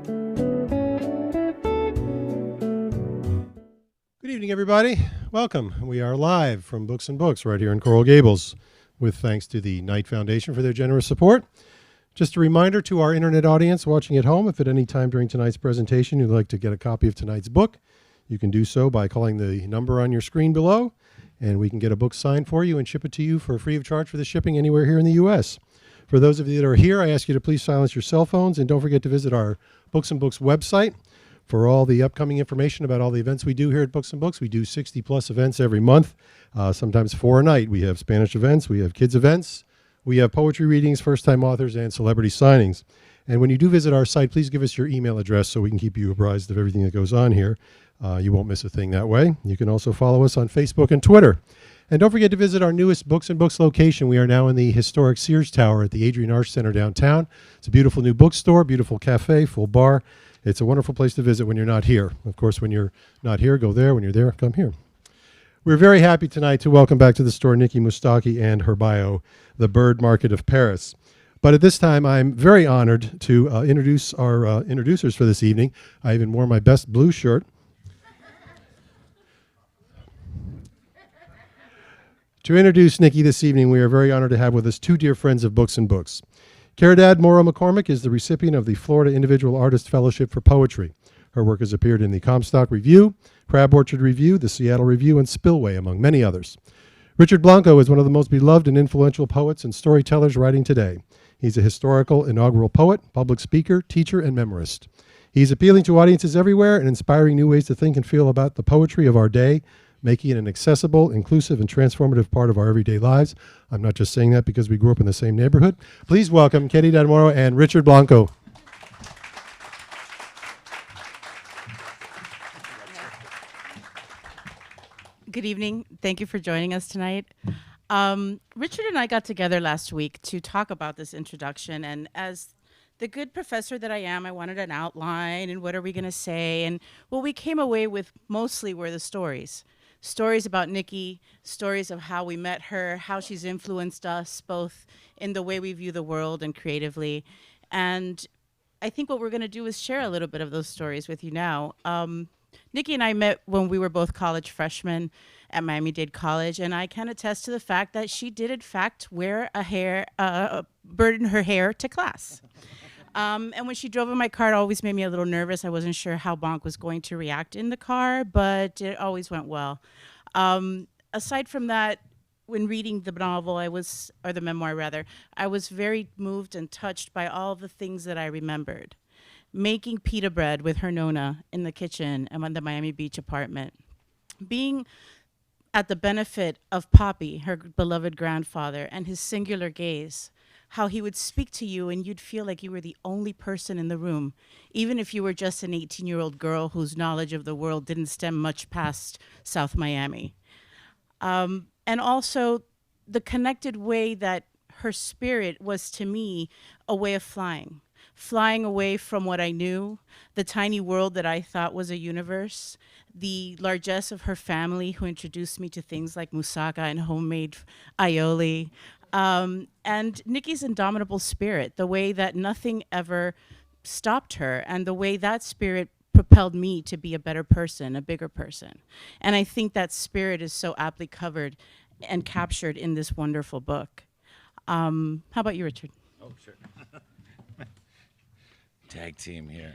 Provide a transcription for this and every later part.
Good evening, everybody. Welcome. We are live from Books and Books right here in Coral Gables, with thanks to the Knight Foundation for their generous support. Just a reminder to our internet audience watching at home, if at any time during tonight's presentation you'd like to get a copy of tonight's book, you can do so by calling the number on your screen below, and we can get a book signed for you and ship it to you for free of charge for the shipping anywhere here in the U.S. For those of you that are here, I ask you to please silence your cell phones, and don't forget to visit our Books and Books website for all the upcoming information about all the events we do here at Books and Books. We do 60 plus events every month, sometimes 4 a night. We have Spanish events, we have kids events, we have poetry readings, first-time authors, and celebrity signings. And when you do visit our site, please give us your email address so we can keep you apprised of everything that goes on here. You won't miss a thing that way. You can also follow us on Facebook and Twitter. And don't forget to visit our newest Books and Books location. We are now in the historic Sears Tower at the Adrian Arch Center downtown. It's a beautiful new bookstore, beautiful cafe, full bar. It's a wonderful place to visit when you're not here. Of course, when you're not here, go there. When you're there, come here. We're very happy tonight to welcome back to the store Nikki Moustaki and her bio, The Bird Market of Paris. But at this time, I'm very honored to introduce our introducers for this evening. I even wore my best blue shirt. To introduce Nikki this evening, we are very honored to have with us two dear friends of Books and Books. Caridad Morrow McCormick is the recipient of the Florida Individual Artist Fellowship for Poetry. Her work has appeared in the Comstock Review, Crab Orchard Review, the Seattle Review, and Spillway, among many others. Richard Blanco is one of the most beloved and influential poets and storytellers writing today. He's a historical inaugural poet, public speaker, teacher, and memoirist. He's appealing to audiences everywhere and inspiring new ways to think and feel about the poetry of our day, making it an accessible, inclusive, and transformative part of our everyday lives. I'm not just saying that because we grew up in the same neighborhood. Please welcome Caridad Morrow and Richard Blanco. Good evening. Thank you for joining us tonight. Richard and I got together last week to talk about this introduction, and as the good professor that I am, I wanted an outline and what are we going to say, and what we came away with mostly were the stories. Stories about Nikki, stories of how we met her, how she's influenced us, both in the way we view the world and creatively. And I think what we're going to do is share a little bit of those stories with you now. Nikki and I met when we were both college freshmen at Miami-Dade College, and I can attest to the fact that she did, in fact, wear a bird in her hair to class. And when she drove in my car, it always made me a little nervous. I wasn't sure how Bonk was going to react in the car, but it always went well. Aside from that, when reading the novel, or the memoir rather, I was very moved and touched by all the things that I remembered. Making pita bread with her Nona in the kitchen and in the Miami Beach apartment. Being at the benefit of Poppy, her beloved grandfather, and his singular gaze. How he would speak to you and you'd feel like you were the only person in the room, even if you were just an 18-year-old girl whose knowledge of the world didn't stem much past South Miami. And also the connected way that her spirit was to me a way of flying away from what I knew, the tiny world that I thought was a universe, the largesse of her family who introduced me to things like moussaka and homemade aioli, and Nikki's indomitable spirit, the way that nothing ever stopped her, and the way that spirit propelled me to be a better person, a bigger person. And I think that spirit is so aptly covered and captured in this wonderful book. How about you, Richard? Oh, sure. Tag team here.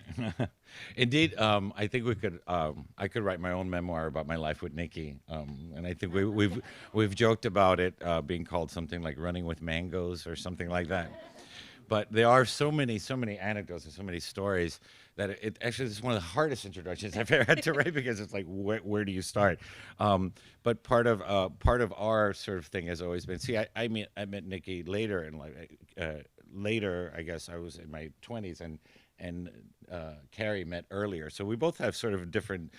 Indeed, I think I could write my own memoir about my life with Nikki, and I think we've joked about it being called something like "Running with Mangoes" or something like that. But there are so many anecdotes and so many stories that it actually is one of the hardest introductions I've ever had to write because it's like where do you start? But part of our sort of thing has always been. See, I met Nikki later in life. Later, I guess I was in my 20s, and Carrie met earlier. So we both have sort of different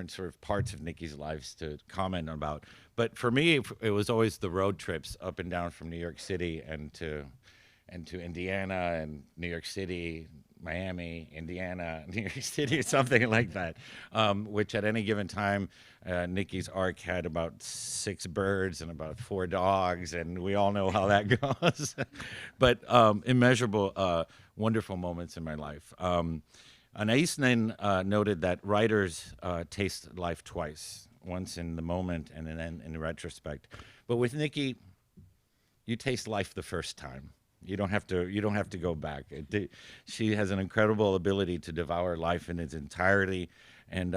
sort of parts of Nikki's lives to comment about. But for me, it was always the road trips up and down from New York City and to Indiana and New York City, Miami, Indiana, New York City, or something like that, which at any given time, Nikki's arc had about 6 birds and about 4 dogs, and we all know how that goes. But immeasurable, wonderful moments in my life. Anais noted that writers taste life twice, once in the moment and then in retrospect. But with Nikki, you taste life the first time. You don't have to. You don't have to go back. She has an incredible ability to devour life in its entirety, and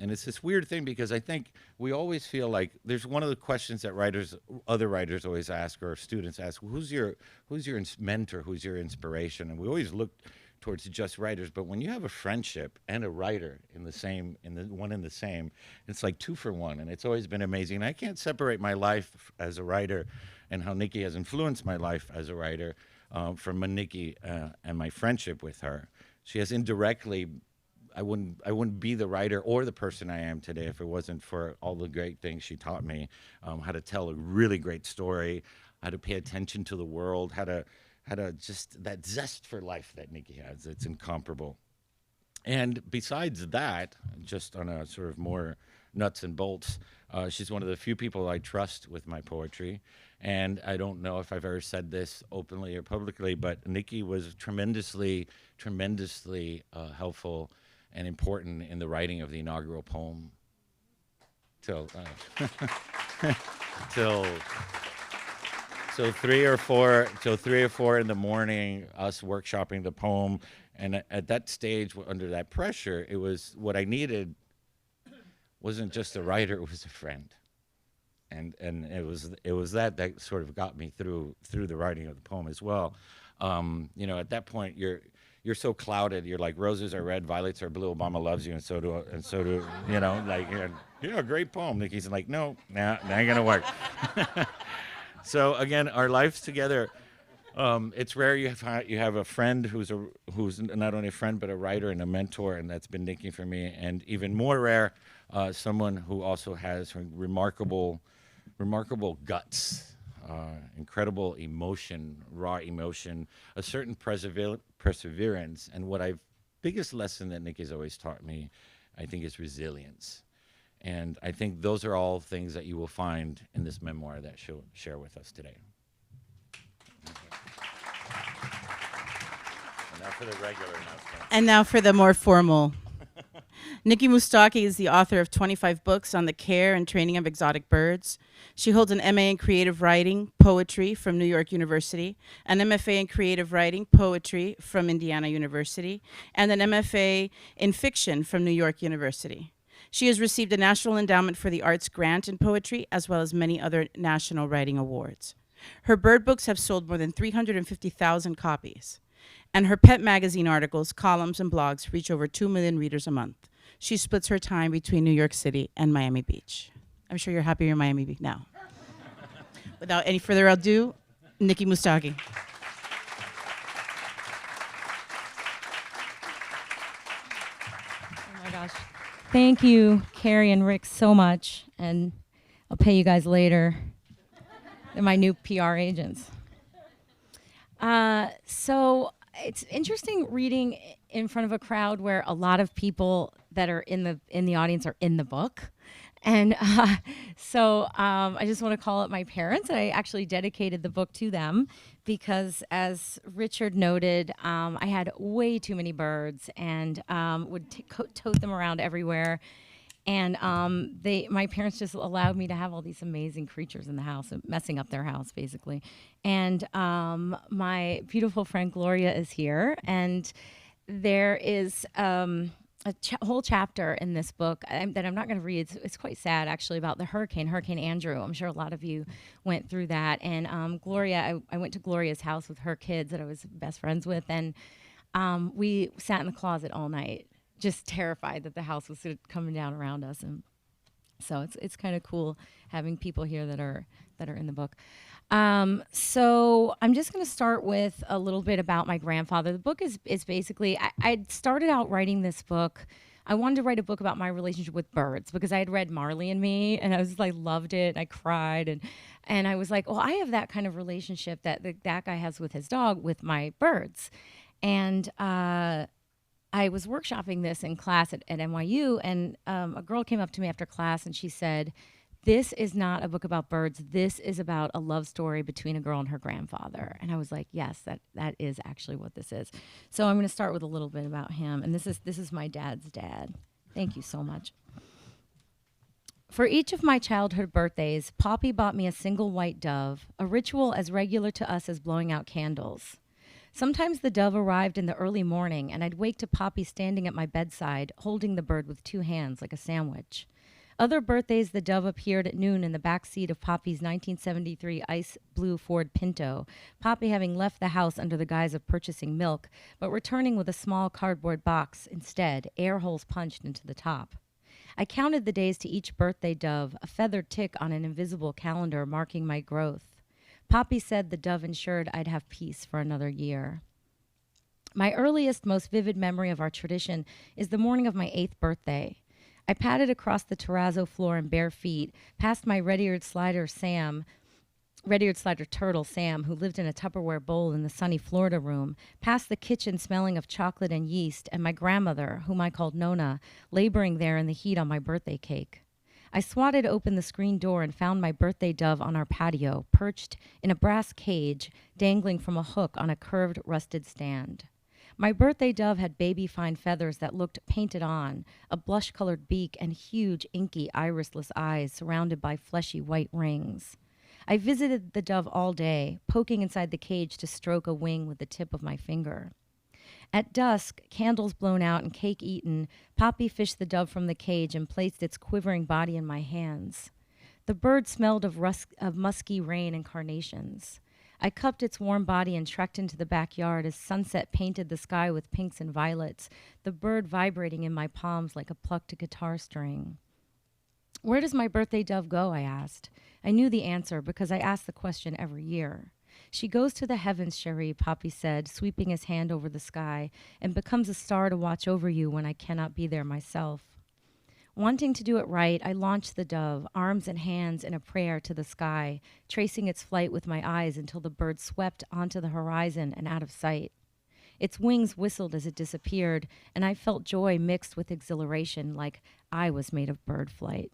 it's this weird thing because I think we always feel like there's one of the questions that other writers always ask, or students ask, who's your mentor, who's your inspiration, and we always look towards just writers. But when you have a friendship and a writer in the same, it's like 2 for 1, and it's always been amazing. And I can't separate my life as a writer and how Nikki has influenced my life as a writer from Nikki and my friendship with her. She has indirectly. I wouldn't be the writer or the person I am today if it wasn't for all the great things she taught me, how to tell a really great story, how to pay attention to the world, how to just that zest for life that Nikki has. It's incomparable. And besides that, just on a sort of more nuts and bolts, she's one of the few people I trust with my poetry. And I don't know if I've ever said this openly or publicly, but Nikki was tremendously helpful and important in the writing of the inaugural poem till 3 or 4 in the morning, us workshopping the poem. And at that stage, under that pressure, it was what I needed wasn't just a writer, it was a friend. And it was that sort of got me through the writing of the poem as well. At that point you're so clouded. You're like, roses are red, violets are blue. Obama loves you, and so do a great poem. Nikki's like, no, nah, ain't gonna work. So again, our lives together. It's rare you have a friend who's not only a friend but a writer and a mentor, and that's been Nikki for me. And even more rare, someone who also has remarkable guts. Incredible emotion, raw emotion, a certain perseverance, and biggest lesson that Nikki's always taught me, I think, is resilience. And I think those are all things that you will find in this memoir that she'll share with us today. And now for the regular announcement. And now for the more formal. Nikki Moustaki is the author of 25 books on the care and training of exotic birds. She holds an MA in creative writing, poetry from New York University, an MFA in creative writing, poetry from Indiana University, and an MFA in fiction from New York University. She has received a National Endowment for the Arts grant in poetry, as well as many other national writing awards. Her bird books have sold more than 350,000 copies, and her pet magazine articles, columns, and blogs reach over 2 million readers a month. She splits her time between New York City and Miami Beach. I'm sure you're happy you're in Miami Beach now. Without any further ado, Nikki Moustaki. Oh my gosh. Thank you, Carrie and Rick, so much. And I'll pay you guys later. They're my new PR agents. So it's interesting reading in front of a crowd where a lot of people that are in the audience are in the book. And so I just want to call out my parents. I actually dedicated the book to them because, as Richard noted, I had way too many birds and would tote them around everywhere. And my parents just allowed me to have all these amazing creatures in the house, messing up their house, basically. And my beautiful friend Gloria is here, and there is a whole chapter in this book that I'm not going to read. It's quite sad, actually, about the Hurricane Andrew. I'm sure a lot of you went through that. And Gloria, I went to Gloria's house with her kids that I was best friends with, and we sat in the closet all night, just terrified that the house was coming down around us. And so it's kind of cool having people here that are in the book. So I'm just going to start with a little bit about my grandfather. The book is basically, I started out writing this book. I wanted to write a book about my relationship with birds because I had read Marley and Me, and I was like, loved it. And I cried, and I was like, well, I have that kind of relationship that that guy has with his dog with my birds. And I was workshopping this in class at NYU, and a girl came up to me after class, and she said, this is not a book about birds. This is about a love story between a girl and her grandfather. And I was like, yes, that is actually what this is. So I'm going to start with a little bit about him. And this is my dad's dad. Thank you so much. For each of my childhood birthdays, Poppy bought me a single white dove, a ritual as regular to us as blowing out candles. Sometimes the dove arrived in the early morning, and I'd wake to Poppy standing at my bedside, holding the bird with two hands like a sandwich. Other birthdays, the dove appeared at noon in the back seat of Poppy's 1973 ice blue Ford Pinto, Poppy having left the house under the guise of purchasing milk, but returning with a small cardboard box instead, air holes punched into the top. I counted the days to each birthday dove, a feathered tick on an invisible calendar marking my growth. Poppy said the dove ensured I'd have peace for another year. My earliest, most vivid memory of our tradition is the morning of my 8th birthday. I padded across the terrazzo floor in bare feet, past my red-eared slider turtle Sam, who lived in a Tupperware bowl in the sunny Florida room, past the kitchen smelling of chocolate and yeast, and my grandmother, whom I called Nona, laboring there in the heat on my birthday cake. I swatted open the screen door and found my birthday dove on our patio, perched in a brass cage, dangling from a hook on a curved, rusted stand. My birthday dove had baby fine feathers that looked painted on, a blush-colored beak, and huge, inky, irisless eyes surrounded by fleshy white rings. I visited the dove all day, poking inside the cage to stroke a wing with the tip of my finger. At dusk, candles blown out and cake eaten, Poppy fished the dove from the cage and placed its quivering body in my hands. The bird smelled of musky rain and carnations. I cupped its warm body and trekked into the backyard as sunset painted the sky with pinks and violets, the bird vibrating in my palms like a plucked guitar string. Where does my birthday dove go? I asked. I knew the answer because I asked the question every year. She goes to the heavens, Cherie, Poppy said, sweeping his hand over the sky, and becomes a star to watch over you when I cannot be there myself. Wanting to do it right, I launched the dove, arms and hands in a prayer to the sky, tracing its flight with my eyes until the bird swept onto the horizon and out of sight. Its wings whistled as it disappeared, and I felt joy mixed with exhilaration, like I was made of bird flight.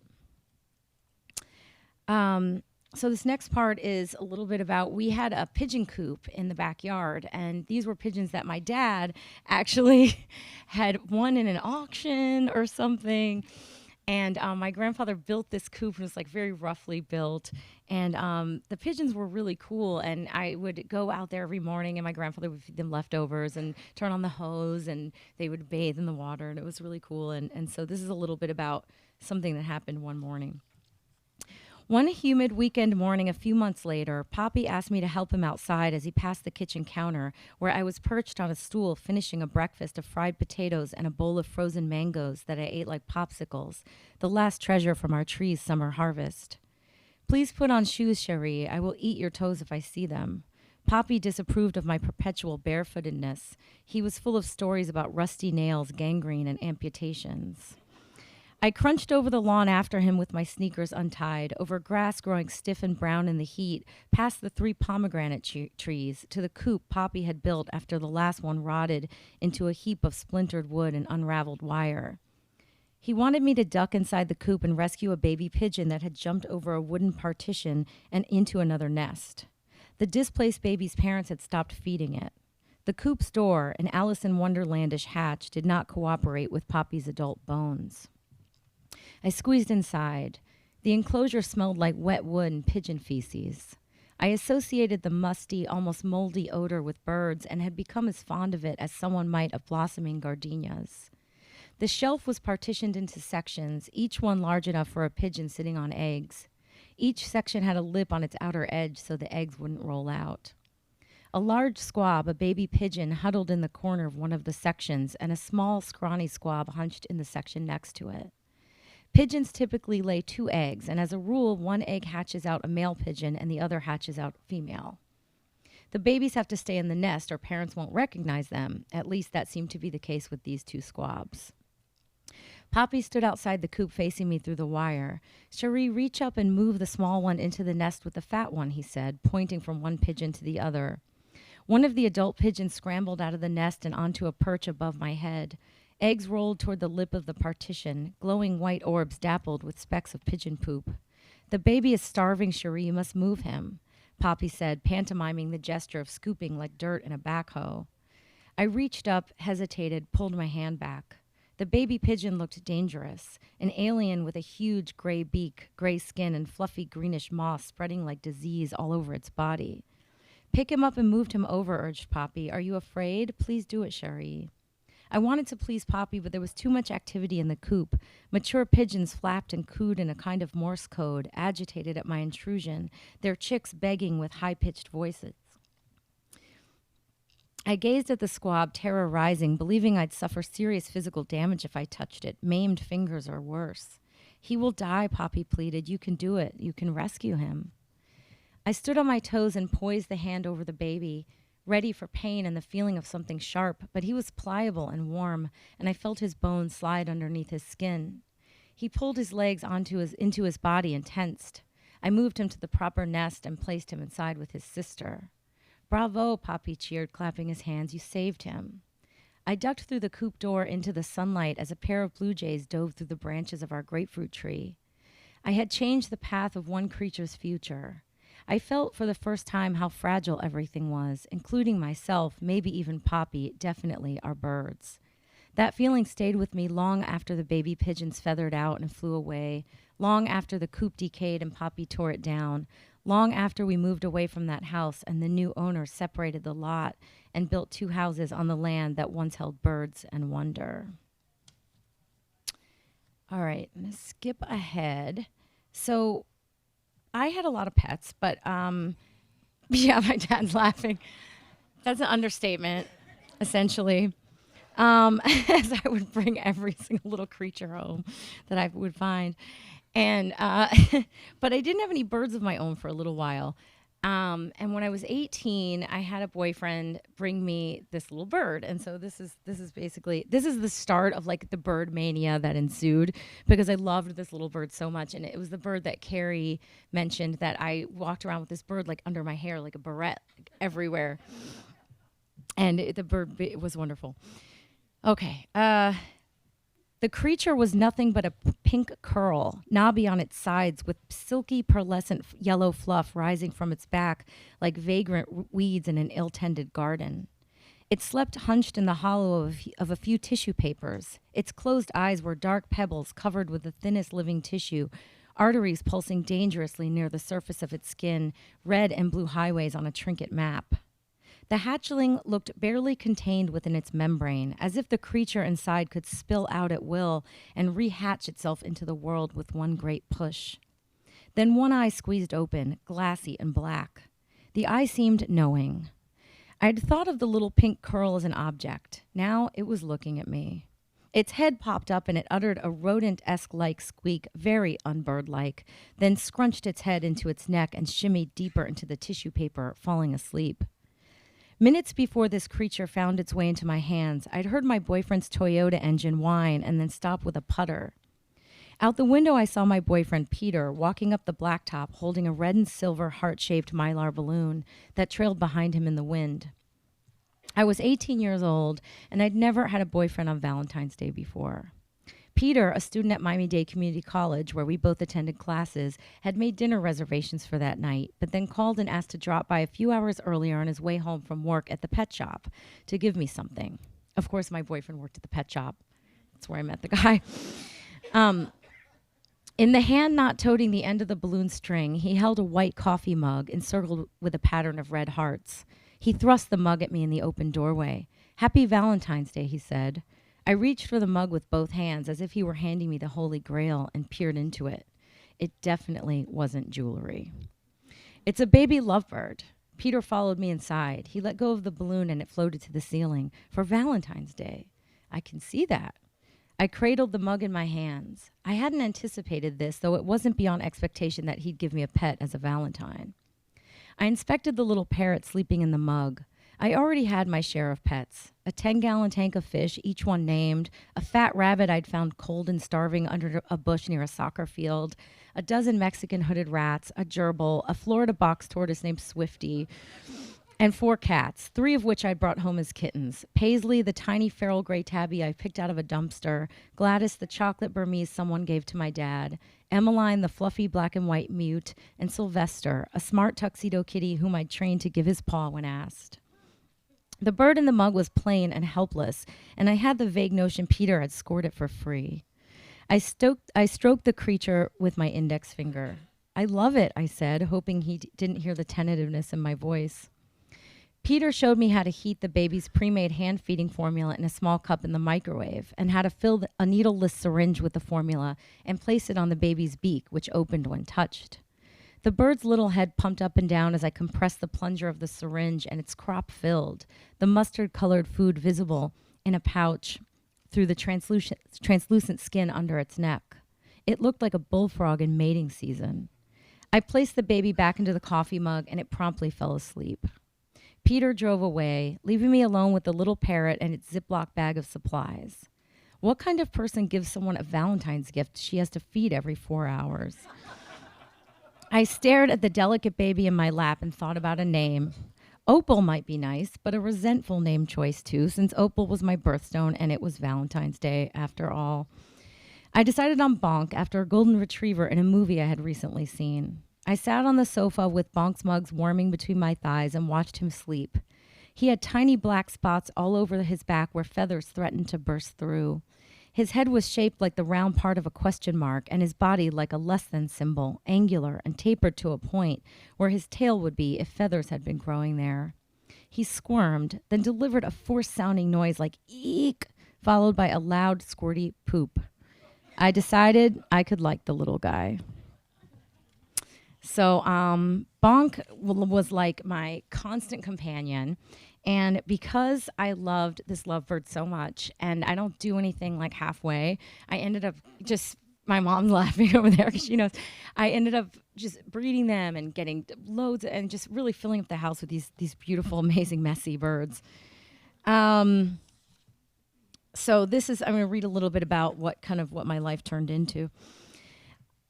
So this next part is a little bit about, we had a pigeon coop in the backyard, and these were pigeons that my dad actually had won in an auction or something. And my grandfather built this coop, and it was like very roughly built. And the pigeons were really cool, and I would go out there every morning, and my grandfather would feed them leftovers and turn on the hose, and they would bathe in the water, and it was really cool. And so this is a little bit about something that happened one morning. One humid weekend morning a few months later, Poppy asked me to help him outside as he passed the kitchen counter, where I was perched on a stool finishing a breakfast of fried potatoes and a bowl of frozen mangoes that I ate like popsicles, the last treasure from our tree's summer harvest. Please put on shoes, Cherie. I will eat your toes if I see them. Poppy disapproved of my perpetual barefootedness. He was full of stories about rusty nails, gangrene, and amputations. I crunched over the lawn after him with my sneakers untied, over grass growing stiff and brown in the heat, past the 3 pomegranate trees, to the coop Poppy had built after the last one rotted into a heap of splintered wood and unraveled wire. He wanted me to duck inside the coop and rescue a baby pigeon that had jumped over a wooden partition and into another nest. The displaced baby's parents had stopped feeding it. The coop's door, an Alice in Wonderlandish hatch, did not cooperate with Poppy's adult bones. I squeezed inside. The enclosure smelled like wet wood and pigeon feces. I associated the musty, almost moldy odor with birds and had become as fond of it as someone might of blossoming gardenias. The shelf was partitioned into sections, each one large enough for a pigeon sitting on eggs. Each section had a lip on its outer edge so the eggs wouldn't roll out. A large squab, a baby pigeon, huddled in the corner of one of the sections, and a small, scrawny squab hunched in the section next to it. Pigeons typically lay 2 eggs, and as a rule, one egg hatches out a male pigeon and the other hatches out a female. The babies have to stay in the nest or parents won't recognize them. At least that seemed to be the case with these 2 squabs. Poppy stood outside the coop facing me through the wire. Cherie, reach up and move the small one into the nest with the fat one, he said, pointing from one pigeon to the other. One of the adult pigeons scrambled out of the nest and onto a perch above my head. Eggs rolled toward the lip of the partition, glowing white orbs dappled with specks of pigeon poop. The baby is starving, Cherie. You must move him, Poppy said, pantomiming the gesture of scooping like dirt in a backhoe. I reached up, hesitated, pulled my hand back. The baby pigeon looked dangerous, an alien with a huge gray beak, gray skin, and fluffy greenish moss spreading like disease all over its body. Pick him up and move him over, urged Poppy. Are you afraid? Please do it, Cherie. I wanted to please Poppy, but there was too much activity in the coop. Mature pigeons flapped and cooed in a kind of Morse code, agitated at my intrusion, their chicks begging with high-pitched voices. I gazed at the squab, terror rising, believing I'd suffer serious physical damage if I touched it, maimed fingers or worse. He will die, Poppy pleaded. You can do it. You can rescue him. I stood on my toes and poised the hand over the baby, ready for pain and the feeling of something sharp, but he was pliable and warm, and I felt his bones slide underneath his skin. He pulled his legs into his body and tensed. I moved him to the proper nest and placed him inside with his sister. Bravo, Poppy cheered, clapping his hands. You saved him. I ducked through the coop door into the sunlight as a pair of blue jays dove through the branches of our grapefruit tree. I had changed the path of one creature's future. I felt for the first time how fragile everything was, including myself, maybe even Poppy, definitely our birds. That feeling stayed with me long after the baby pigeons feathered out and flew away, long after the coop decayed and Poppy tore it down, long after we moved away from that house and the new owner separated the lot and built 2 houses on the land that once held birds and wonder. All right, I'm going to skip ahead. So I had a lot of pets, but yeah, my dad's laughing. That's an understatement, essentially. As I would bring every single little creature home that I would find. And but I didn't have any birds of my own for a little while. And when I was 18, I had a boyfriend bring me this little bird. And so this is the start of like the bird mania that ensued, because I loved this little bird so much. And it was the bird that Carrie mentioned, that I walked around with this bird like under my hair, like a barrette, like, everywhere. And the bird was wonderful. Okay. The creature was nothing but a pink curl, knobby on its sides, with silky pearlescent yellow fluff rising from its back like vagrant weeds in an ill-tended garden. It slept hunched in the hollow of a few tissue papers. Its closed eyes were dark pebbles covered with the thinnest living tissue, arteries pulsing dangerously near the surface of its skin, red and blue highways on a trinket map. The hatchling looked barely contained within its membrane, as if the creature inside could spill out at will and rehatch itself into the world with one great push. Then one eye squeezed open, glassy and black. The eye seemed knowing. I'd thought of the little pink curl as an object. Now it was looking at me. Its head popped up and it uttered a rodent-esque-like squeak, very unbird-like, then scrunched its head into its neck and shimmied deeper into the tissue paper, falling asleep. Minutes before this creature found its way into my hands, I'd heard my boyfriend's Toyota engine whine and then stop with a putter. Out the window, I saw my boyfriend, Peter, walking up the blacktop holding a red and silver heart-shaped Mylar balloon that trailed behind him in the wind. I was 18 years old, and I'd never had a boyfriend on Valentine's Day before. Peter, a student at Miami-Dade Community College, where we both attended classes, had made dinner reservations for that night, but then called and asked to drop by a few hours earlier on his way home from work at the pet shop to give me something. Of course, my boyfriend worked at the pet shop. That's where I met the guy. In the hand not toting the end of the balloon string, he held a white coffee mug encircled with a pattern of red hearts. He thrust the mug at me in the open doorway. "Happy Valentine's Day," he said. I reached for the mug with both hands as if he were handing me the Holy Grail and peered into it. It definitely wasn't jewelry. "It's a baby lovebird." Peter followed me inside. He let go of the balloon and it floated to the ceiling. "For Valentine's Day." "I can see that." I cradled the mug in my hands. I hadn't anticipated this, though it wasn't beyond expectation that he'd give me a pet as a Valentine. I inspected the little parrot sleeping in the mug. I already had my share of pets. A 10-gallon tank of fish, each one named, a fat rabbit I'd found cold and starving under a bush near a soccer field, a dozen Mexican hooded rats, a gerbil, a Florida box tortoise named Swifty, and 4 cats, 3 of which I brought home as kittens. Paisley, the tiny feral gray tabby I picked out of a dumpster. Gladys, the chocolate Burmese someone gave to my dad. Emmeline, the fluffy black and white mute. And Sylvester, a smart tuxedo kitty whom I'd trained to give his paw when asked. The bird in the mug was plain and helpless, and I had the vague notion Peter had scored it for free. I stroked the creature with my index finger. I love it, I said, hoping he didn't hear the tentativeness in my voice. Peter showed me how to heat the baby's pre-made hand-feeding formula in a small cup in the microwave and how to fill a needleless syringe with the formula and place it on the baby's beak, which opened when touched. The bird's little head pumped up and down as I compressed the plunger of the syringe, and its crop filled, the mustard-colored food visible in a pouch through the translucent skin under its neck. It looked like a bullfrog in mating season. I placed the baby back into the coffee mug, and it promptly fell asleep. Peter drove away, leaving me alone with the little parrot and its Ziploc bag of supplies. What kind of person gives someone a Valentine's gift she has to feed every 4 hours? I stared at the delicate baby in my lap and thought about a name. Opal might be nice, but a resentful name choice too, since Opal was my birthstone and it was Valentine's Day after all. I decided on Bonk after a golden retriever in a movie I had recently seen. I sat on the sofa with Bonk's mugs warming between my thighs and watched him sleep. He had tiny black spots all over his back where feathers threatened to burst through. His head was shaped like the round part of a question mark, and his body like a less than symbol, angular and tapered to a point where his tail would be if feathers had been growing there. He squirmed, then delivered a forced-sounding noise like eek, followed by a loud, squirty poop. I decided I could like the little guy. So Bonk was like my constant companion. And because I loved this lovebird so much, and I don't do anything like halfway, I ended up just, my mom's laughing over there because she knows, I ended up just breeding them and getting loads and just really filling up the house with these beautiful, amazing, messy birds. So this is, I'm going to read a little bit about what my life turned into.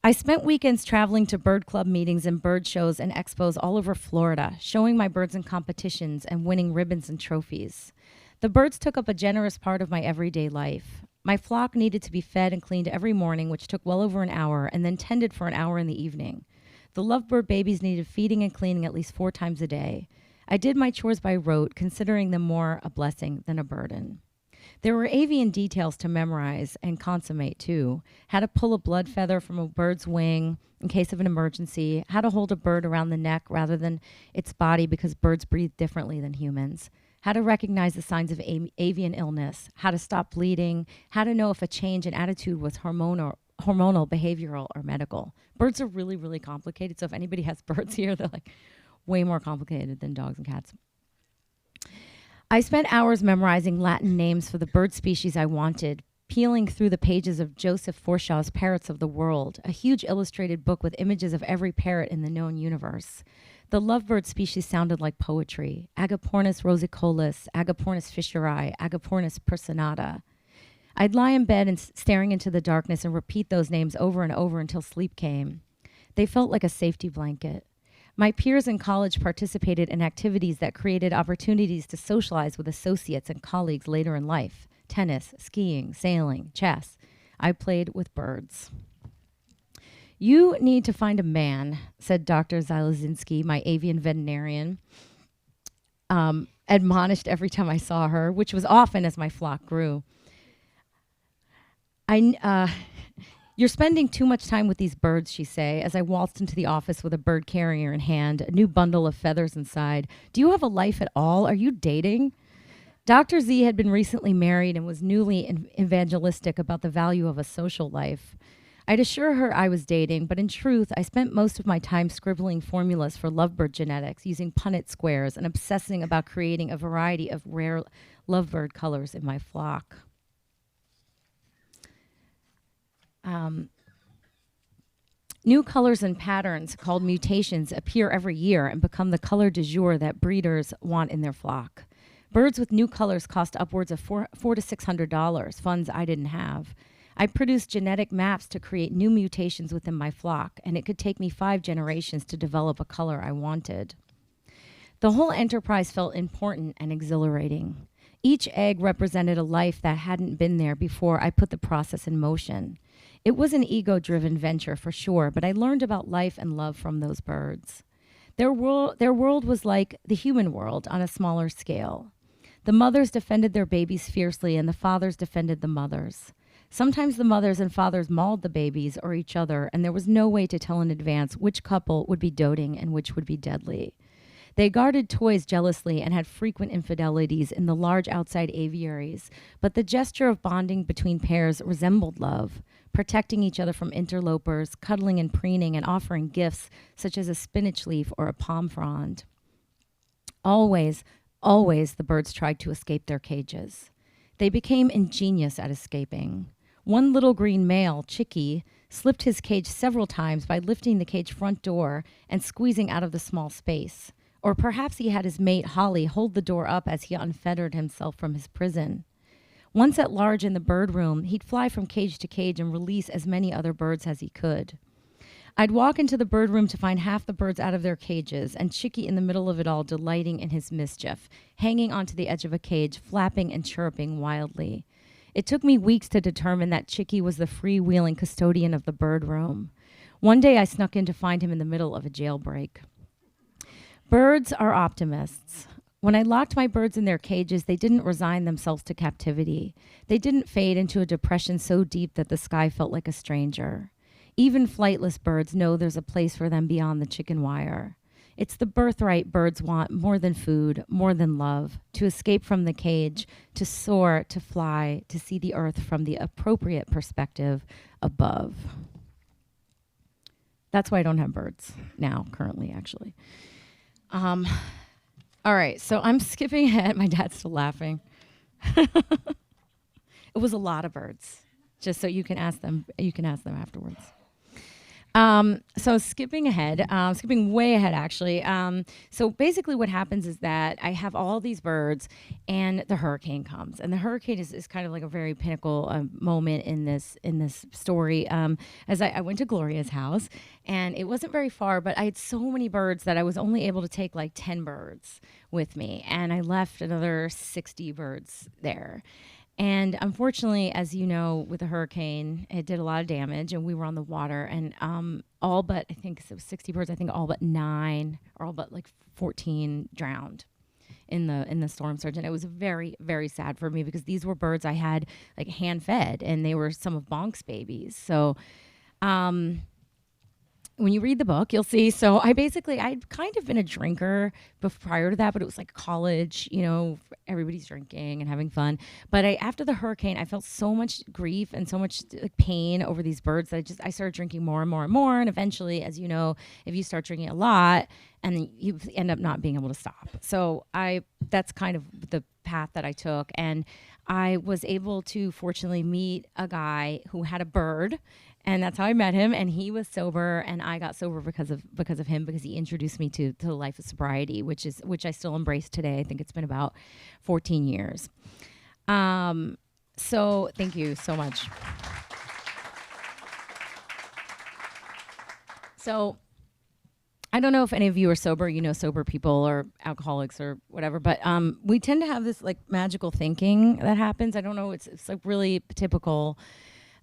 I spent weekends traveling to bird club meetings and bird shows and expos all over Florida, showing my birds in competitions and winning ribbons and trophies. The birds took up a generous part of my everyday life. My flock needed to be fed and cleaned every morning, which took well over an hour, and then tended for an hour in the evening. The lovebird babies needed feeding and cleaning at least 4 times a day. I did my chores by rote, considering them more a blessing than a burden. There were avian details to memorize and consummate, too. How to pull a blood feather from a bird's wing in case of an emergency. How to hold a bird around the neck rather than its body because birds breathe differently than humans. How to recognize the signs of avian illness. How to stop bleeding. How to know if a change in attitude was hormonal, behavioral, or medical. Birds are really, really complicated. So if anybody has birds here, they're like way more complicated than dogs and cats. I spent hours memorizing Latin names for the bird species I wanted, peeling through the pages of Joseph Forshaw's Parrots of the World, a huge illustrated book with images of every parrot in the known universe. The lovebird species sounded like poetry. Agapornis rosicollis, Agapornis fisheri, Agapornis personata. I'd lie in bed and staring into the darkness and repeat those names over and over until sleep came. They felt like a safety blanket. My peers in college participated in activities that created opportunities to socialize with associates and colleagues later in life. Tennis, skiing, sailing, chess. I played with birds. You need to find a man, said Dr. Zylozinski, my avian veterinarian, admonished every time I saw her, which was often as my flock grew. You're spending too much time with these birds, she say, as I waltzed into the office with a bird carrier in hand, a new bundle of feathers inside. Do you have a life at all? Are you dating? Dr. Z had been recently married and was newly evangelistic about the value of a social life. I'd assure her I was dating, but in truth, I spent most of my time scribbling formulas for lovebird genetics, using Punnett squares, and obsessing about creating a variety of rare lovebird colors in my flock. New colors and patterns called mutations appear every year and become the color du jour that breeders want in their flock. Birds with new colors cost upwards of $400 to $600, funds I didn't have. I produced genetic maps to create new mutations within my flock, and it could take me 5 generations to develop a color I wanted. The whole enterprise felt important and exhilarating. Each egg represented a life that hadn't been there before I put the process in motion. It was an ego-driven venture for sure, but I learned about life and love from those birds. Their world was like the human world on a smaller scale. The mothers defended their babies fiercely, and the fathers defended the mothers. Sometimes the mothers and fathers mauled the babies or each other, and there was no way to tell in advance which couple would be doting and which would be deadly. They guarded toys jealously and had frequent infidelities in the large outside aviaries, but the gesture of bonding between pairs resembled love, protecting each other from interlopers, cuddling and preening, and offering gifts such as a spinach leaf or a palm frond. Always the birds tried to escape their cages. They became ingenious at escaping. One little green male, Chicky, slipped his cage several times by lifting the cage front door and squeezing out of the small space. Or perhaps he had his mate, Holly, hold the door up as he unfettered himself from his prison. Once at large in the bird room, he'd fly from cage to cage and release as many other birds as he could. I'd walk into the bird room to find half the birds out of their cages, and Chicky in the middle of it all, delighting in his mischief, hanging onto the edge of a cage, flapping and chirruping wildly. It took me weeks to determine that Chicky was the freewheeling custodian of the bird room. One day I snuck in to find him in the middle of a jailbreak. Birds are optimists. When I locked my birds in their cages, they didn't resign themselves to captivity. They didn't fade into a depression so deep that the sky felt like a stranger. Even flightless birds know there's a place for them beyond the chicken wire. It's the birthright birds want more than food, more than love, to escape from the cage, to soar, to fly, to see the earth from the appropriate perspective above. That's why I don't have birds now, currently, actually. All right, so I'm skipping ahead. My dad's still laughing. It was a lot of birds, just so you can ask them. You can ask them afterwards. So skipping way ahead, actually. So basically what happens is that I have all these birds and the hurricane comes, and the hurricane is kind of like a very pinnacle moment in this story. As I went to Gloria's house, and it wasn't very far, but I had so many birds that I was only able to take like 10 birds with me, and I left another 60 birds there. And unfortunately, as you know, with the hurricane, it did a lot of damage, and we were on the water, and all but, I think it was 60 birds, I think all but 9, or all but like 14 drowned in the storm surge. And it was very, very sad for me because these were birds I had like hand fed, and they were some of Bonk's babies. So when you read the book, you'll see. So I'd kind of been a drinker prior to that, but it was like college, everybody's drinking and having fun. But after the hurricane, I felt so much grief and so much like pain over these birds that I started drinking more and more and more. And eventually, as you know, if you start drinking a lot, and then you end up not being able to stop. So that's kind of the path that I took. And I was able to fortunately meet a guy who had a bird. And that's how I met him, and he was sober, and I got sober because of him, because he introduced me to the life of sobriety, which I still embrace today. I think it's been about 14 years. So thank you so much. So I don't know if any of you are sober, sober people or alcoholics or whatever, but we tend to have this like magical thinking that happens. I don't know, it's like really typical.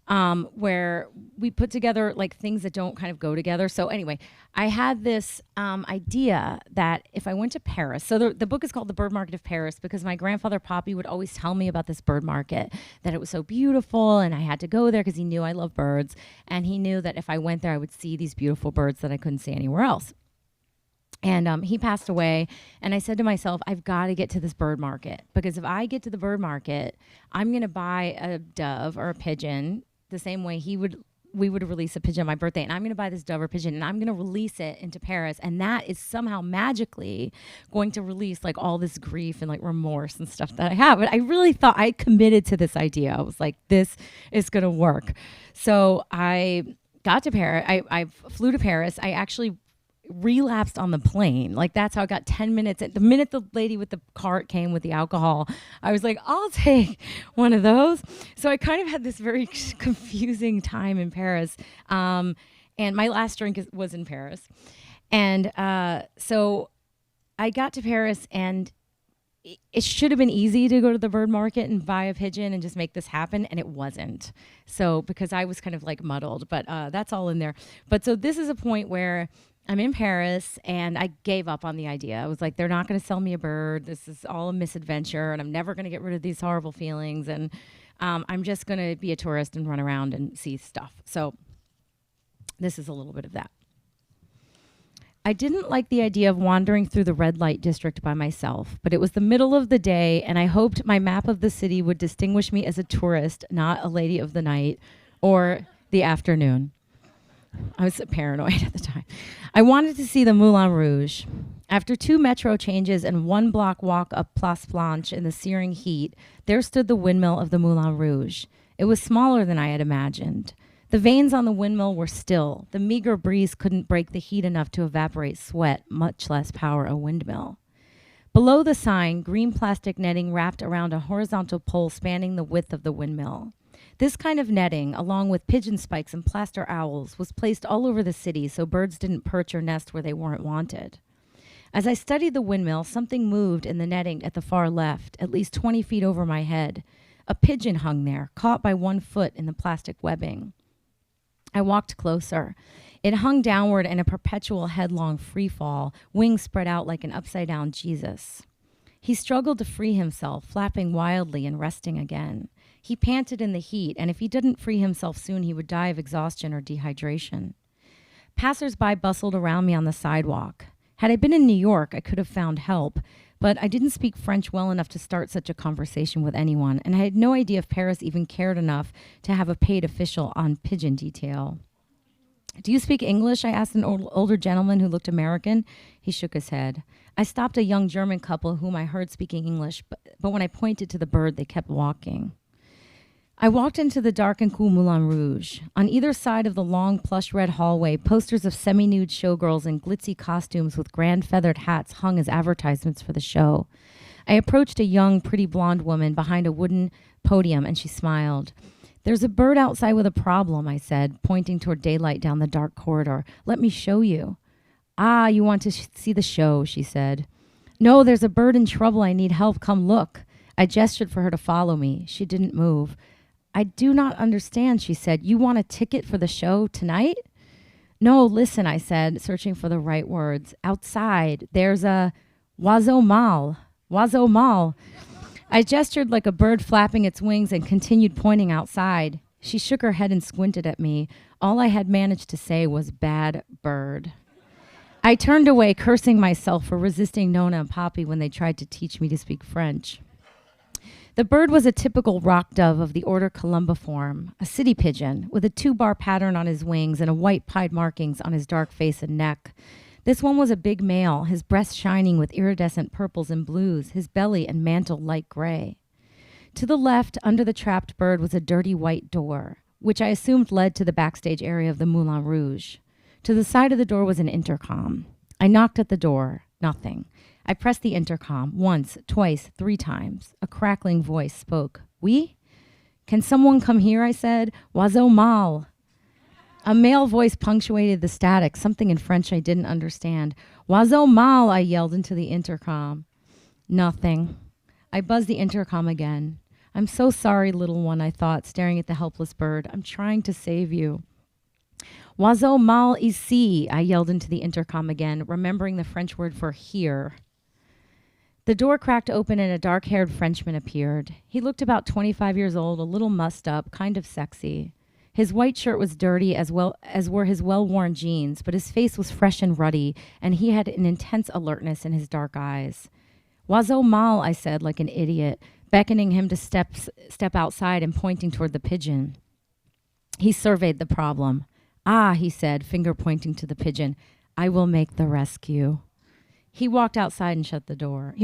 Where we put together like things that don't kind of go together. So anyway, I had this idea that if I went to Paris, so the book is called The Bird Market of Paris because my grandfather Poppy would always tell me about this bird market, that it was so beautiful, and I had to go there because he knew I love birds, and he knew that if I went there, I would see these beautiful birds that I couldn't see anywhere else. And he passed away, and I said to myself, I've got to get to this bird market, because if I get to the bird market, I'm going to buy a dove or a pigeon the same way we would release a pigeon on my birthday, and I'm going to buy this dove or pigeon, and I'm going to release it into Paris, and that is somehow magically going to release like all this grief and like remorse and stuff that I have. But I really thought, I committed to this idea. I was like, this is going to work. So I got to Paris. I flew to Paris. I actually relapsed on the plane. Like, that's how I got 10 minutes. The minute the lady with the cart came with the alcohol, I was like, I'll take one of those. So I kind of had this very confusing time in Paris. And my last drink was in Paris. And so I got to Paris, and it should have been easy to go to the bird market and buy a pigeon and just make this happen, and it wasn't. So because I was kind of like muddled, but that's all in there. But so this is a point where I'm in Paris, and I gave up on the idea. I was like, they're not going to sell me a bird. This is all a misadventure, and I'm never going to get rid of these horrible feelings. And I'm just going to be a tourist and run around and see stuff. So this is a little bit of that. I didn't like the idea of wandering through the red light district by myself, but it was the middle of the day, and I hoped my map of the city would distinguish me as a tourist, not a lady of the night or the afternoon. I was paranoid at the time. I wanted to see the Moulin Rouge. After 2 metro changes and 1 block walk up Place Blanche in the searing heat, there stood the windmill of the Moulin Rouge. It was smaller than I had imagined. The vanes on the windmill were still. The meager breeze couldn't break the heat enough to evaporate sweat, much less power a windmill. Below the sign, green plastic netting wrapped around a horizontal pole spanning the width of the windmill. This kind of netting, along with pigeon spikes and plaster owls, was placed all over the city so birds didn't perch or nest where they weren't wanted. As I studied the windmill, something moved in the netting at the far left, at least 20 feet over my head. A pigeon hung there, caught by 1 foot in the plastic webbing. I walked closer. It hung downward in a perpetual headlong free fall, wings spread out like an upside-down Jesus. He struggled to free himself, flapping wildly and resting again. He panted in the heat, and if he didn't free himself soon, he would die of exhaustion or dehydration. Passers-by bustled around me on the sidewalk. Had I been in New York, I could have found help, but I didn't speak French well enough to start such a conversation with anyone, and I had no idea if Paris even cared enough to have a paid official on pigeon detail. Do you speak English? I asked an older gentleman who looked American. He shook his head. I stopped a young German couple whom I heard speaking English, but when I pointed to the bird, they kept walking. I walked into the dark and cool Moulin Rouge. On either side of the long, plush red hallway, posters of semi-nude showgirls in glitzy costumes with grand feathered hats hung as advertisements for the show. I approached a young, pretty blonde woman behind a wooden podium, and she smiled. "There's a bird outside with a problem," I said, pointing toward daylight down the dark corridor. "Let me show you." "Ah, you want to see the show," she said. "No, there's a bird in trouble. I need help. Come look." I gestured for her to follow me. She didn't move. "I do not understand," she said. "You want a ticket for the show tonight?" "No, listen," I said, searching for the right words. "Outside, there's a oiseau mâle. Oiseau mâle." I gestured like a bird flapping its wings and continued pointing outside. She shook her head and squinted at me. All I had managed to say was "bad bird." I turned away, cursing myself for resisting Nona and Poppy when they tried to teach me to speak French. The bird was a typical rock dove of the order Columbiform, a city pigeon with a 2-bar pattern on his wings and a white pied markings on his dark face and neck. This one was a big male, his breast shining with iridescent purples and blues, his belly and mantle light gray. To the left, under the trapped bird, was a dirty white door, which I assumed led to the backstage area of the Moulin Rouge. To the side of the door was an intercom. I knocked at the door. Nothing. I pressed the intercom once, twice, 3 times. A crackling voice spoke. "Oui? Can someone come here?" I said. "Oiseau mâle." A male voice punctuated the static, something in French I didn't understand. "Oiseau mâle," I yelled into the intercom. Nothing. I buzzed the intercom again. "I'm so sorry, little one," I thought, staring at the helpless bird. "I'm trying to save you." "Oiseau mâle ici," I yelled into the intercom again, remembering the French word for here. The door cracked open and a dark-haired Frenchman appeared. He looked about 25 years old, a little mussed up, kind of sexy. His white shirt was dirty as well as were his well-worn jeans, but his face was fresh and ruddy, and he had an intense alertness in his dark eyes. "Oiseau mâle," I said like an idiot, beckoning him to step outside and pointing toward the pigeon. He surveyed the problem. "Ah," he said, finger pointing to the pigeon, "I will make the rescue." He walked inside and shut the door.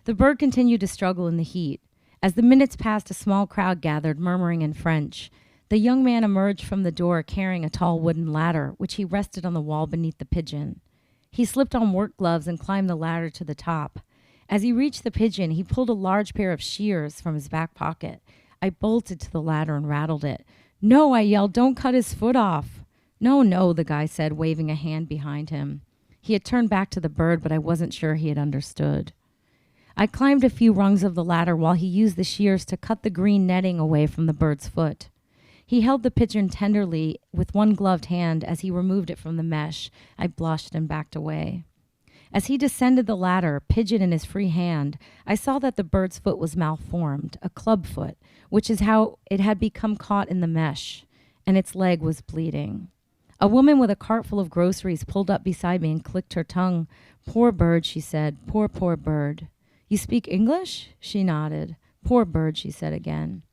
The bird continued to struggle in the heat. As the minutes passed, a small crowd gathered, murmuring in French. The young man emerged from the door carrying a tall wooden ladder, which he rested on the wall beneath the pigeon. He slipped on work gloves and climbed the ladder to the top. As he reached the pigeon, he pulled a large pair of shears from his back pocket. I bolted to the ladder and rattled it. "No," I yelled, "don't cut his foot off." No, the guy said, waving a hand behind him. He had turned back to the bird, but I wasn't sure he had understood. I climbed a few rungs of the ladder while he used the shears to cut the green netting away from the bird's foot. He held the pigeon tenderly with one gloved hand as he removed it from the mesh. I blushed and backed away. As he descended the ladder, pigeon in his free hand, I saw that the bird's foot was malformed, a club foot, which is how it had become caught in the mesh, and its leg was bleeding. A woman with a cart full of groceries pulled up beside me and clicked her tongue. "Poor bird," she said. "Poor, poor bird." "You speak English?" She nodded. "Poor bird," she said again.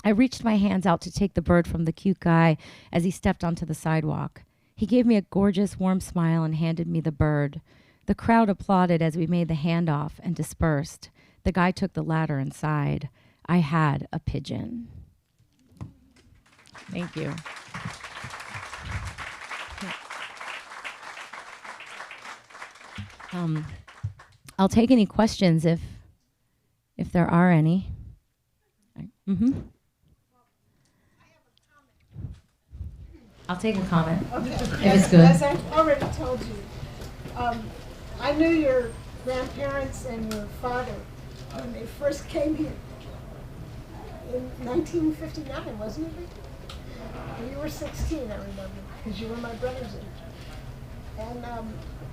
I reached my hands out to take the bird from the cute guy as he stepped onto the sidewalk. He gave me a gorgeous, warm smile and handed me the bird. The crowd applauded as we made the handoff and dispersed. The guy took the ladder and sighed. I had a pigeon. Thank you. I'll take any questions if there are any. Mm-hmm. I'll take a comment. Okay. If it's good. As I've already told you, I knew your grandparents and your father when they first came here in 1959, wasn't it? You were 16, I remember, because you were my brother's age. And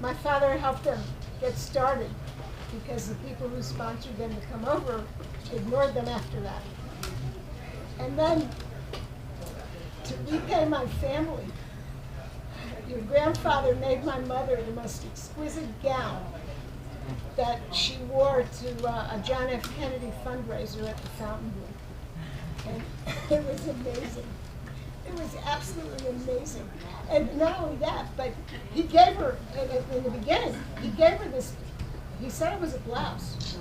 my father helped them get started because the people who sponsored them to come over ignored them after that. And then, to repay my family, your grandfather made my mother the most exquisite gown that she wore to a John F. Kennedy fundraiser at the Fountainville. And it was amazing. It was absolutely amazing. And not only that, but he gave her, in the beginning, he gave her this, he said it was a blouse.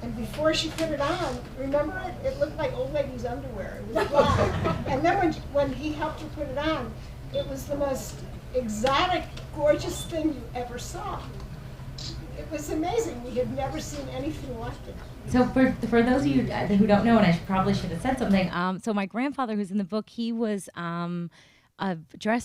And before she put it on, remember it? It looked like old lady's underwear. It was black. And then when he helped her put it on, it was the most exotic, gorgeous thing you ever saw. It was amazing. We had never seen anything like it. So for those of you who don't know, and I probably should have said something. So my grandfather, who's in the book, he was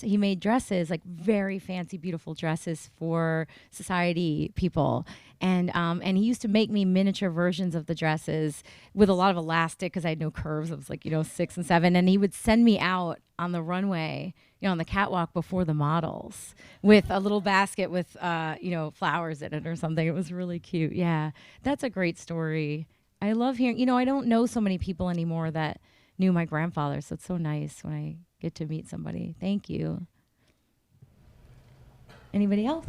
he made dresses, like very fancy, beautiful dresses for society people. And he used to make me miniature versions of the dresses with a lot of elastic because I had no curves. I was like, 6 and 7. And he would send me out on the runway, on the catwalk before the models with a little basket with, flowers in it or something. It was really cute. Yeah, that's a great story. I love hearing, I don't know so many people anymore that knew my grandfather. So it's so nice when I get to meet somebody. Thank you. Anybody else?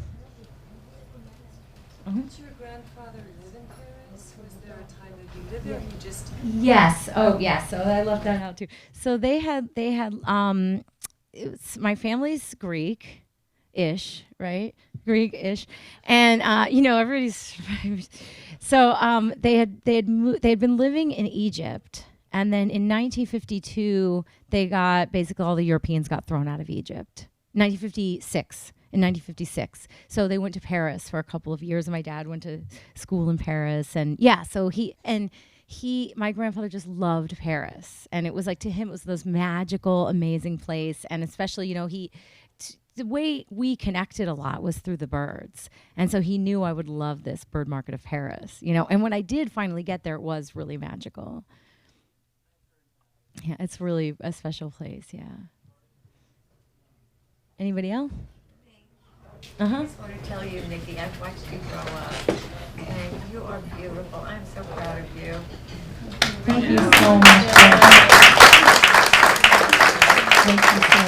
Did your grandfather live in Paris? Was there a time that he lived there? Or you just Yes. Oh, yes. So I left that out too. So they had my family's Greek-ish, right? Greek-ish, and everybody's. So they had been living in Egypt, and then in 1952 they got basically all the Europeans got thrown out of Egypt. 1956. In 1956. So they went to Paris for a couple of years, and my dad went to school in Paris. And yeah, so my grandfather just loved Paris. And it was like, to him, it was this magical, amazing place. And especially, the way we connected a lot was through the birds. And so he knew I would love this bird market of Paris, And when I did finally get there, it was really magical. Yeah, it's really a special place, yeah. Anybody else? I just want to tell you, Nikki, I've watched you grow up, and you are beautiful. I'm so proud of you. Thank you so much. Thank you so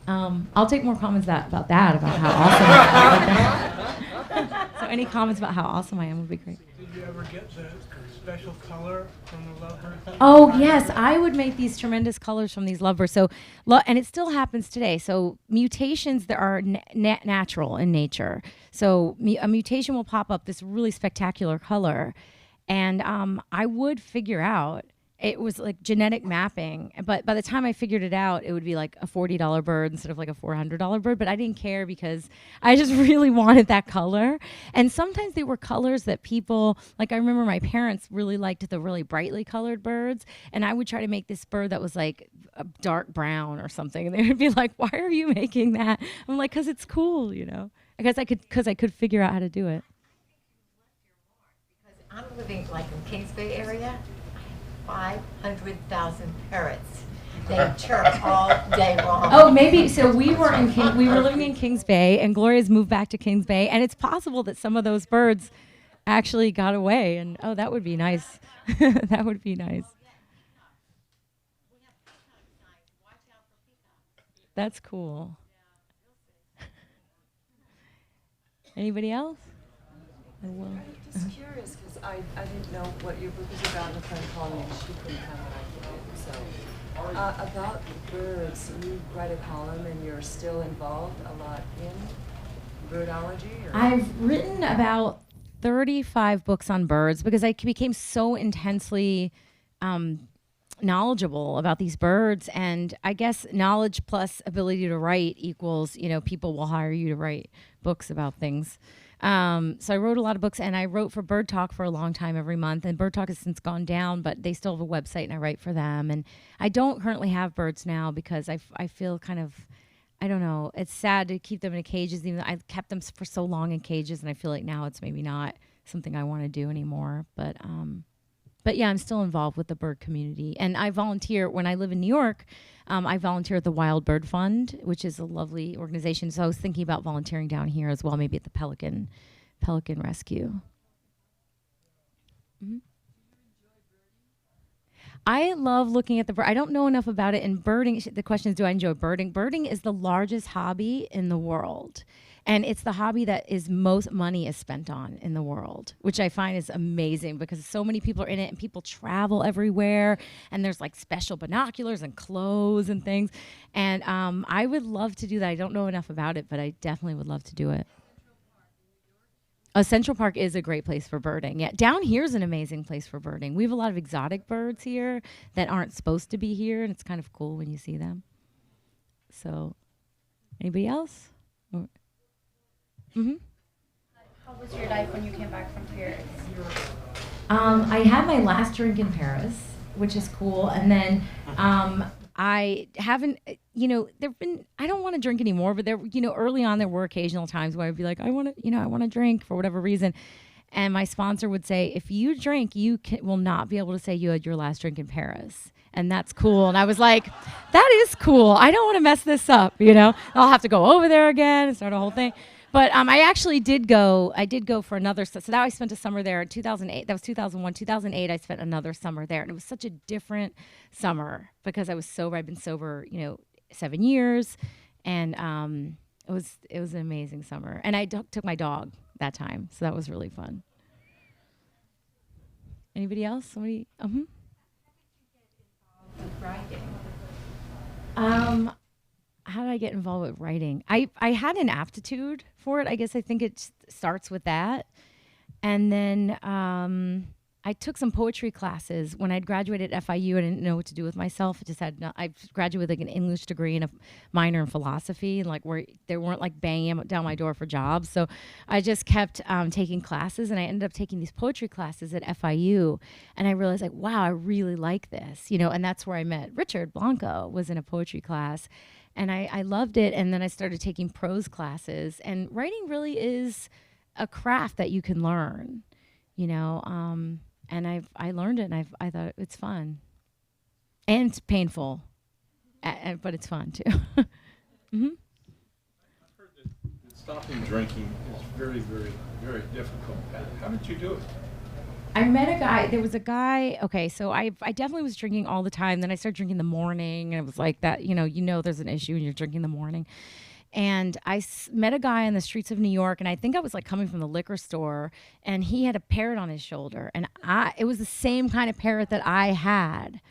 much. I'll take more comments about how awesome I am. So any comments about how awesome I am would be great. Did you ever get the special color from the lovebird? Oh, yes. I would make these tremendous colors from these lovebirds. So, and it still happens today. So mutations that are natural in nature. So a mutation will pop up this really spectacular color. And I would figure out it was like genetic mapping. But by the time I figured it out, it would be like a $40 bird instead of like a $400 bird. But I didn't care because I just really wanted that color. And sometimes they were colors that people, like I remember my parents really liked the really brightly colored birds. And I would try to make this bird that was like a dark brown or something. And they would be like, why are you making that? I'm like, because it's cool, you know, because I could figure out how to do it. I'm living like in Kings Bay area. 500,000 parrots. They chirp all day long. Oh, maybe. So we were living in Kings Bay, and Gloria's moved back to Kings Bay, and it's possible that some of those birds actually got away. And oh, that would be nice. That would be nice. That's cool. Anybody else? I'm just curious because I didn't know what your book was about, and a friend called me and she couldn't come and I could. So about birds, you write a column and you're still involved a lot in birdology? Or? I've written about 35 books on birds because I became so intensely knowledgeable about these birds, and I guess knowledge plus ability to write equals, you know, people will hire you to write books about things. So I wrote a lot of books, and I wrote for Bird Talk for a long time every month, and Bird Talk has since gone down, but they still have a website, and I write for them. And I don't currently have birds now because I feel kind of, I don't know, it's sad to keep them in cages, even though I kept them for so long in cages, and I feel like now it's maybe not something I want to do anymore. But yeah, I'm still involved with the bird community. And I volunteer when I live in New York. I volunteer at the Wild Bird Fund, which is a lovely organization. So I was thinking about volunteering down here as well, maybe at the Pelican Rescue. Mm-hmm. I love looking at the bird. I don't know enough about it. And birding, the question is, do I enjoy birding? Birding is the largest hobby in the world. And it's the hobby that is most money is spent on in the world, which I find is amazing because so many people are in it and people travel everywhere. And there's like special binoculars and clothes and things. And I would love to do that. I don't know enough about it, but I definitely would love to do it. Central Park is a great place for birding. Yeah, down here is an amazing place for birding. We have a lot of exotic birds here that aren't supposed to be here, and it's kind of cool when you see them. So, anybody else? Mm-hmm. How was your life when you came back from Paris? I had my last drink in Paris, which is cool, and then I haven't, I don't want to drink anymore, but early on there were occasional times where I'd be like, I want to drink for whatever reason. And my sponsor would say, if you drink, you will not be able to say you had your last drink in Paris. And that's cool. And I was like, that is cool. I don't want to mess this up, I'll have to go over there again and start a whole thing. But I actually did go. I did go for another. So now I spent a summer there in 2008. That was 2001. 2008, I spent another summer there. And it was such a different summer because I was sober. I'd been sober, 7 years. And it was an amazing summer. And I took my dog that time. So that was really fun. Anybody else? Somebody? Writing. How did I get involved with writing? I had an aptitude for it. I guess I think it starts with that. And then I took some poetry classes. When I'd graduated at FIU, I didn't know what to do with myself. I graduated with like an English degree and a minor in philosophy, and where they weren't like banging down my door for jobs. So I just kept taking classes, and I ended up taking these poetry classes at FIU. And I realized wow, I really like this, and that's where I met Richard Blanco, was in a poetry class. And I loved it. And then I started taking prose classes. And writing really is a craft that you can learn, and I learned it, and I thought it's fun. And it's painful, but it's fun too. Mm-hmm. I've heard that stopping drinking is very, very, very difficult. How did you do it? I met a guy. There was a guy. Okay, so I definitely was drinking all the time. Then I started drinking in the morning, and it was like that. There's an issue when you're drinking in the morning. And I met a guy on the streets of New York, and I think I was coming from the liquor store, and he had a parrot on his shoulder, and it was the same kind of parrot that I had,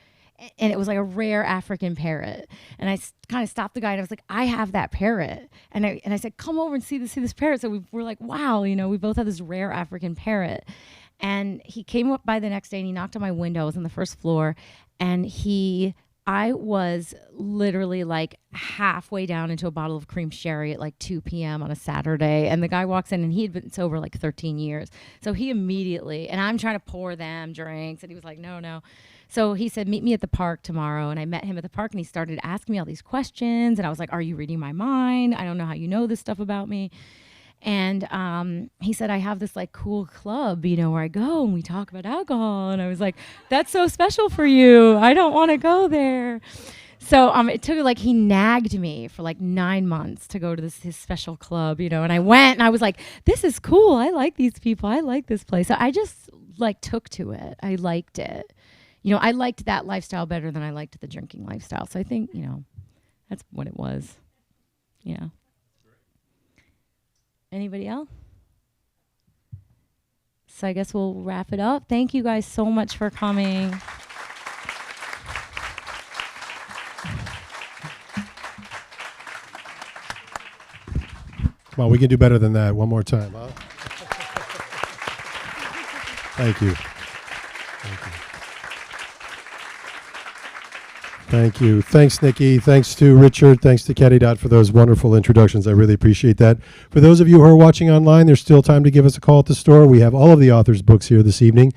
and it was like a rare African parrot. And I kind of stopped the guy, and I was like, I have that parrot, and I said, come over and see this parrot. So we're like, wow, we both have this rare African parrot. And he came up by the next day and he knocked on my window. I was on the first floor, and I was literally like halfway down into a bottle of cream sherry at like 2 p.m. on a Saturday. And the guy walks in, and he had been sober like 13 years. So he immediately, and I'm trying to pour them drinks, and he was like, no. So he said, meet me at the park tomorrow. And I met him at the park, and he started asking me all these questions. And I was like, are you reading my mind? I don't know how you know this stuff about me. And he said, I have this like cool club, where I go and we talk about alcohol. And I was like, that's so special for you. I don't want to go there. So it took like, he nagged me for like 9 months to go to his special club, and I went and I was like, this is cool. I like these people. I like this place. So I just like took to it. I liked it. I liked that lifestyle better than I liked the drinking lifestyle. So I think, that's what it was. Yeah. Anybody else? So I guess we'll wrap it up. Thank you guys so much for coming. Come on, we can do better than that. One more time, huh? Thank you. Thank you. Thanks, Nikki. Thanks to Richard. Thanks to Caddy Dot for those wonderful introductions. I really appreciate that. For those of you who are watching online, there's still time to give us a call at the store. We have all of the authors' books here this evening.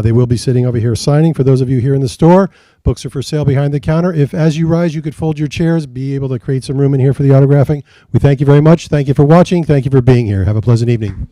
They will be sitting over here signing. For those of you here in the store, books are for sale behind the counter. If, as you rise, you could fold your chairs, be able to create some room in here for the autographing. We thank you very much. Thank you for watching. Thank you for being here. Have a pleasant evening.